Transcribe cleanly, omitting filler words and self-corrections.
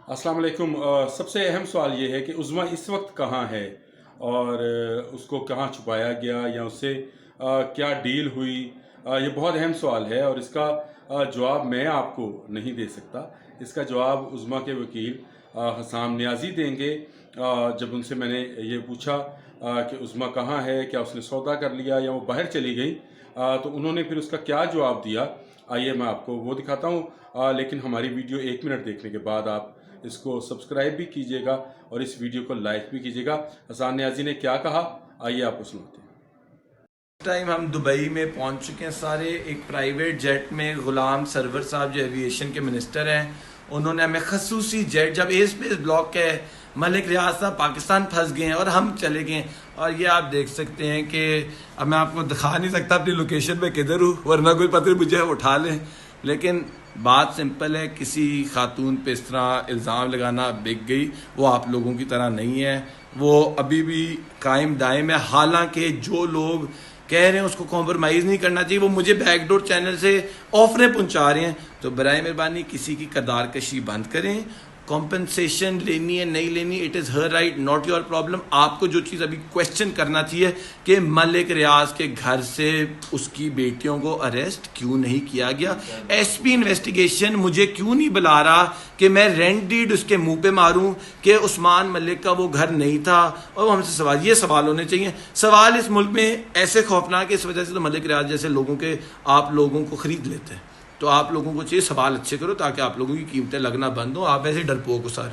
अस्सलाम वालेकुम। सबसे अहम सवाल ये है कि उज़्मा इस वक्त कहाँ है और उसको कहाँ छुपाया गया या उससे क्या डील हुई। ये बहुत अहम सवाल है और इसका जवाब मैं आपको नहीं दे सकता। इसका जवाब उज़्मा के वकील हसाम नियाज़ी देंगे। जब उनसे मैंने ये पूछा कि उज़्मा कहाँ है, क्या उसने सौदा कर लिया या वो बाहर चली गई, तो उन्होंने फिर उसका क्या जवाब दिया, आइए मैं आपको वो दिखाता हूँ। लेकिन हमारी वीडियो 1 मिनट देखने के बाद आप इसको सब्सक्राइब भी कीजिएगा और इस वीडियो को लाइक भी कीजिएगा। हसन नियाज़ी ने क्या कहा, आइए आपको सुनाते हैं। टाइम हम दुबई में पहुंच चुके हैं सारे। एक प्राइवेट जेट में गुलाम सरवर साहब जो एविएशन के मिनिस्टर हैं, उन्होंने हमें खसूसी जेट, जब एयर स्पेस ब्लॉक है, मलिक रियाज साहब पाकिस्तान फंस गए हैं और हम चले गए। और ये आप देख सकते हैं कि अब मैं आपको दिखा नहीं सकता अपनी लोकेशन पे किधर हूँ, वरना कोई पत्र मुझे उठा लें। लेकिन बात सिंपल है, किसी खातून पे इस तरह इल्ज़ाम लगाना बिक गई, वो आप लोगों की तरह नहीं है, वो अभी भी कायम दायम है। हालांकि जो लोग कह रहे हैं उसको कॉम्प्रोमाइज़ नहीं करना चाहिए, वो मुझे बैकडोर चैनल से ऑफरें पहुंचा रहे हैं, तो बराए मेहरबानी किसी की कदार कशी बंद करें। कॉम्पनसेशन लेनी है नहीं लेनी, it is her right, not your problem. आपको जो चीज़ अभी क्वेश्चन करना चाहिए कि मलिक रियाज के घर से उसकी बेटियों को अरेस्ट क्यों नहीं किया गया, एसपी इन्वेस्टिगेशन मुझे क्यों नहीं बुला रहा कि मैं रेंट डीड उसके मुंह पे मारूं कि उस्मान मलिक का वो घर नहीं था, और वो हमसे सवाल, ये सवाल होने चाहिए। सवाल इस मुल्क में ऐसे खौफनाक है, इस वजह से तो मलिक रियाज जैसे लोगों के आप लोगों को खरीद लेते हैं। तो आप लोगों को चाहिए सवाल अच्छे करो ताकि आप लोगों की कीमतें लगना बंद हो। आप ऐसे डरपोक हो सारे।